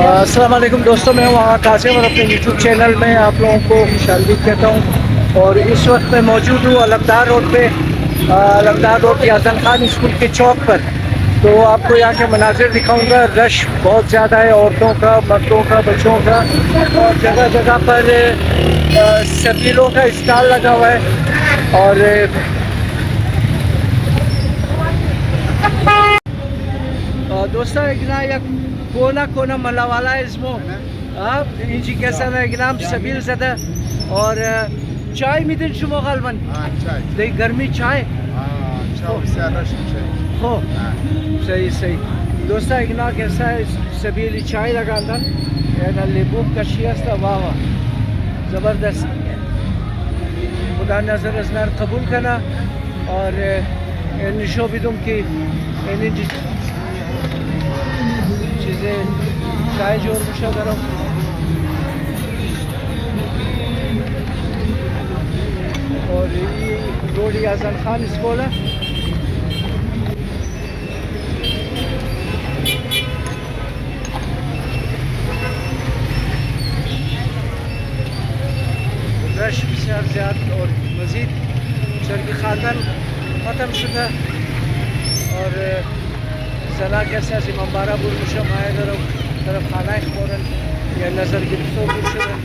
अस्सलाम वालेकुम दोस्तों, मैं वहाँ कासिम और अपने यूट्यूब चैनल में आप लोगों को खुशामदीद कहता हूँ। और इस वक्त मैं मौजूद हूँ अलमदार रोड पे, अलमदार रोड के हसन खान स्कूल के चौक पर। तो आपको यहाँ के मनाजिर दिखाऊंगा। रश बहुत ज़्यादा है, औरतों का, मर्दों का, बच्चों का, और जगह जगह पर सब्जियों का स्टॉल लगा हुआ है। और दोस्तों एक कोना कोना मलावाला इसमो आप इंची कैसा ना नाम सबील ज़्यादा। और चाय मिदिन शुमो गालबन दे गर्मी चाय हो सही सही। दोस्तों एक ना कैसा है सबील चाय लगा अंदर ना लेबू का शियास्ता वाह वाह ज़बरदस्त। खुदा नजर असनार कबूल करना। और निशो बिदुम की चीज़ें चाय जोर मुशा करो। और ये रोडी आजम खान स्कूल है। रश बिसार ज़्यादा और मज़ीद शर्की ख़ानदान ख़त्म शुदा। और जना कैसा जिम्बारा बुर मुशम आए तरफ खाना खोरन या नज़र गिरफ्तो बुशरन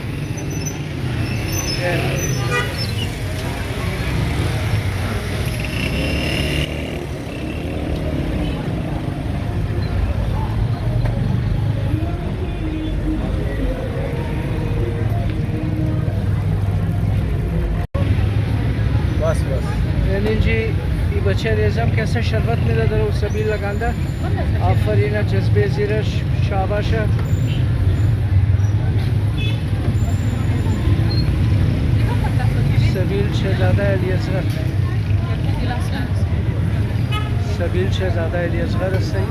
बस बस यानी जी बच्चे रेज़म कैसे शरबत मिला दरो सबील लगांदा आफरीना जज्बे ज़ीरा शाबाशा। सबील शहज़ादा अली असगर सबील शहज़ादा अली असगर सही।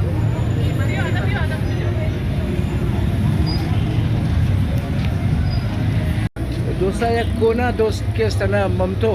दोस्ता एक कोना दोस्त के स्तना ममतो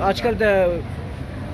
आजकल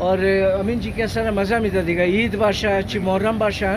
और अमीन जी कैसा ना मज़ा मिलता देगा ईद बादशाह ची मुहर्रम बादशाह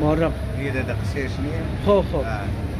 मुहर्रम ईद दक्षेश नहीं खो खो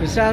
बिसार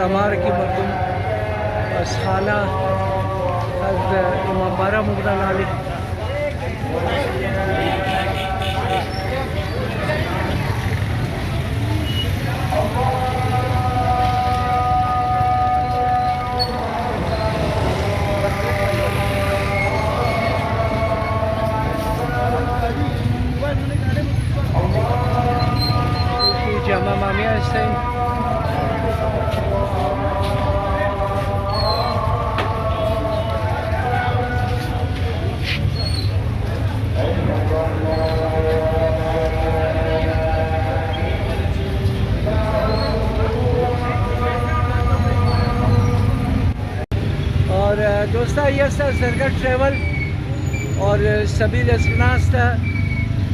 हमारे की मरदम खाना इमामबारा मुगदा नाली जामा मामिया इस टाइम दोस्तों ये सर सरगट ट्रेवल और सबील अस्कनास था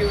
you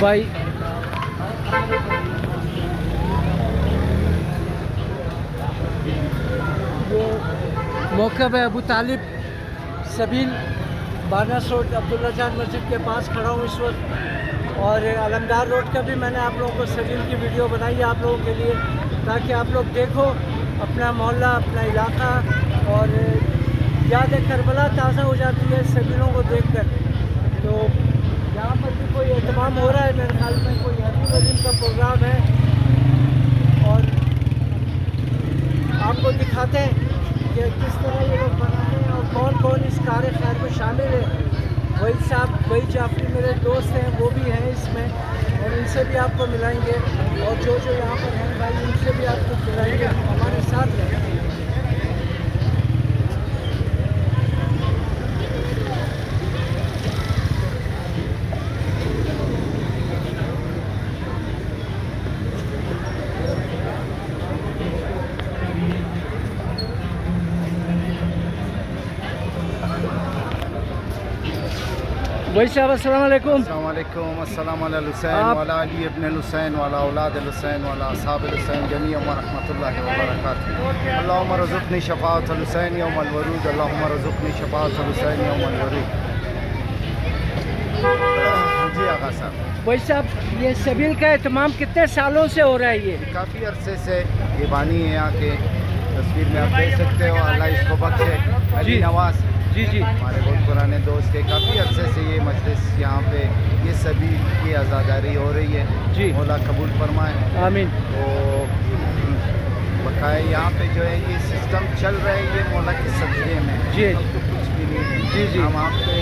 भाई वो मौक़िफ़ है अबू तालिब सबील बानस रोड अब्दुल्ला जान मस्जिद के पास खड़ा हूँ इस वक्त और अलमदार रोड का भी मैंने आप लोगों को सबील की वीडियो बनाई है आप लोगों के लिए ताकि आप लोग देखो अपना मोहल्ला अपना इलाका और याद करबला ताज़ा हो जाती है सबीलों को देखकर तो यहाँ पर भी कोई एहतमाम हो रहा है मेरे ख्याल में कोई हबीब अलीम का प्रोग्राम है और आपको दिखाते हैं कि किस तरह ये लोग बनाते हैं और कौन कौन इस कार खैर में शामिल है वही साहब वही जाफरी मेरे दोस्त हैं वो भी हैं इसमें और इनसे भी आपको मिलाएंगे और जो जो यहाँ पर हैं भाई उनसे भी आपको मिलाएंगे हमारे साथ रहें भाई साहब अस्सलाम वालेकुम अस्सलामुअलैकुम अस्सलाम अला हुसैन वाला अली इब्न हुसैन वाला औलाद हुसैन वाला असहाब हुसैन जमीअ व रहमतुल्लाहि व बरकातुहू अल्लाहुम्मा रज़ुक़नी शफ़ाअत हुसैन यौमल वरूद अल्लाहुम्मा रज़ुक़नी शफ़ाअत हुसैन यौमल वरूद। जी आगा साहब भाई साहब ये सबील का एहतमाम कितने सालों से हो रहा है ये काफ़ी अरसे से ये बानी है यहाँ के तस्वीर में आप देख सकते हो अल्लाह इसको बख्शे अली नवाज़ जी जी हमारे बहुत पुराने दोस्त है काफ़ी अरसे से ये मजलिस यहाँ पे ये सभी की आज़ादारी हो रही है जी मौला कबूल फरमाए आमीन तो बकाया यहाँ पे जो है ये सिस्टम चल रहा है ये मौला के सदक़े में जी अब तो कुछ भी नहीं है जी जी हम आपके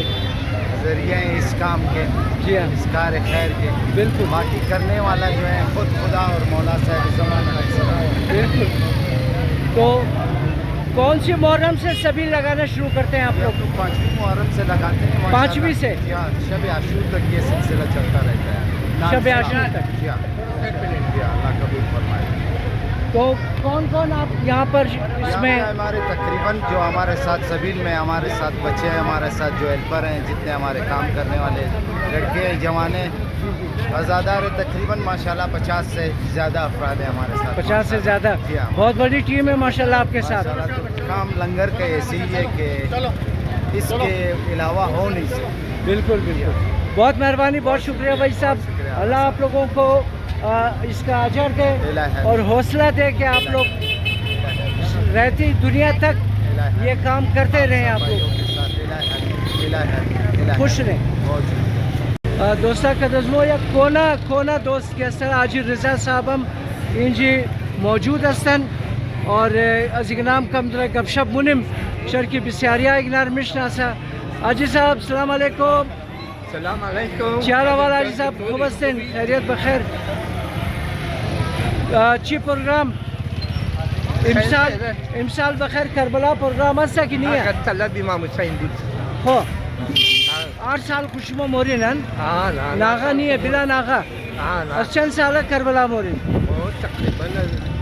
ज़रिए हैं इस काम के जी हाँ इस कार खैर के बिल्कुल बाकी करने वाला जो है खुद खुदा और मौला साहब ज़मान बिल्कुल तो कौन सी मुहर्रम से सबील लगाना शुरू करते हैं आप लोग 5वीं मुहर्रम से लगाते हैं 5वीं से शब आशूर तक ये सिलसिला चलता रहता है शब आशूर तक जी हाँ अल्लाह कबूल फरमाए तो कौन कौन आप यहाँ पर इसमें इसमें हमारे तकरीबन जो हमारे साथ सबील में हमारे साथ बच्चे हैं, हमारे साथ जो हेल्पर हैं, जितने हमारे काम करने वाले लड़के हैं, जवाने आज़ादार है, तकरीबन माशाल्लाह 50 से ज़्यादा अफराद हैं हमारे साथ। 50 से ज़्यादा, जी हाँ। बहुत बड़ी टीम है माशाल्लाह आपके साथ। माशाल्लाह, तो काम लंगर का ऐसे ही है कि इसके अलावा हो नहीं सकता। बिल्कुल बिल्कुल, बहुत मेहरबानी, बहुत शुक्रिया भाई साहब। शुक्रिया। अल्लाह आप लोगों को इसका अजर दे इलाही। और हौसला दे कि आप लोग रहती दुनिया तक ये काम करते रहें, आप लोग खुश रहें। दोस्ता कदज़मो या कोना दोस्त के सर आज रज़ा साहबम इंजी मौजूद हस्तन और अजिगनाम कमदर गपशप मुनिम शर की बिस्यारिया इग्नार मिशनासा आजी साहब सलाम अलैकुम। सलाम अलैकुम। क्या रवाल आजी साहब, खुबस्तन खैरियत बखैर। ची प्रोग्राम इमसाल बखैर करबला प्रोग्राम असा की नहीं है तलब इमाम हुसैन बुद्ध। हो 8 साल खुशमा मोरिनन हाँ नागा नहीं है बिला नागा हाँ चंद साल करबला मोरिन वो तकरीबन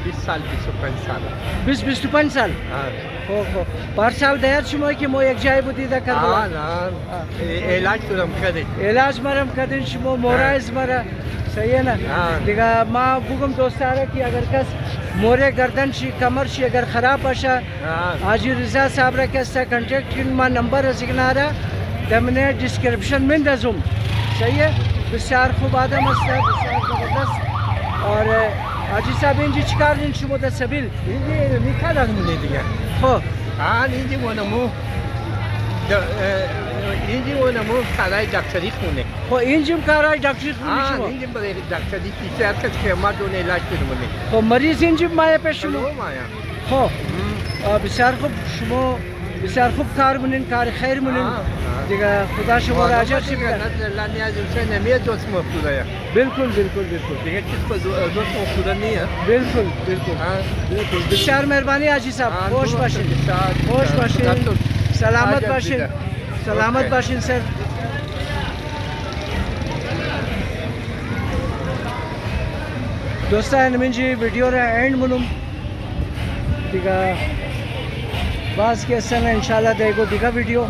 20 साल 25 साल 20-25 साल हाँ हो पर साल दयार शुमा की मो एक जाय बुदी दा करबला हाँ इलाज तो हम करे इलाज मरम कदिन शुमो मोराइज मरा सही है ना। हाँ। दिगा माँ बुगम दोस्तारा की अगर कस मोरे गर्दन शी कमर शी अगर खराब आशा हाँ हाजी रिजा साहब रा के कॉन्टेक्ट मा नंबर सिग्नारा दमने डिस्क्रिप्शन में दजुम सही है। बिस्यार खूब आदम मस्त है, बिस्यार ज़बरदस्त। और हाजी साहब इंजी चिकार दिन शुमो द सबील ये निकाल नहीं दिया हो हाँ नहीं वो नमो इंजी वो नमो सारा डॉक्टरी खूने हो इंजिम कारा डॉक्टर हाँ शुमो इंजी बड़े डॉक्टरी की सेहत के मादों ने इलाज कर मुने हो मरीज इंजिम माया पे शुमो शुरू माया हो बिस्यार खूब शुमो बिस्यार खूब कार मुनिन कार खैर मुनिन दिगा खुदा शुमो राजर शिकन लाने आज हुसैन ने मेरे दोस्त मौजूद है बिल्कुल बिल्कुल बिल्कुल देखिए किसको दोस्त मौजूद नहीं है बिल्कुल बिल्कुल हाँ बिल्कुल बिस्यार मेहरबानी हाजी साहब हाँ, होश बाशिन होश बाशिन सलामत बाशिन सलामत बाशिन सर। दोस्ता नमिंजी वीडियो रे एंड मुनुम दिगा बास के सन इंशाल्लाह देखो दिगा वीडियो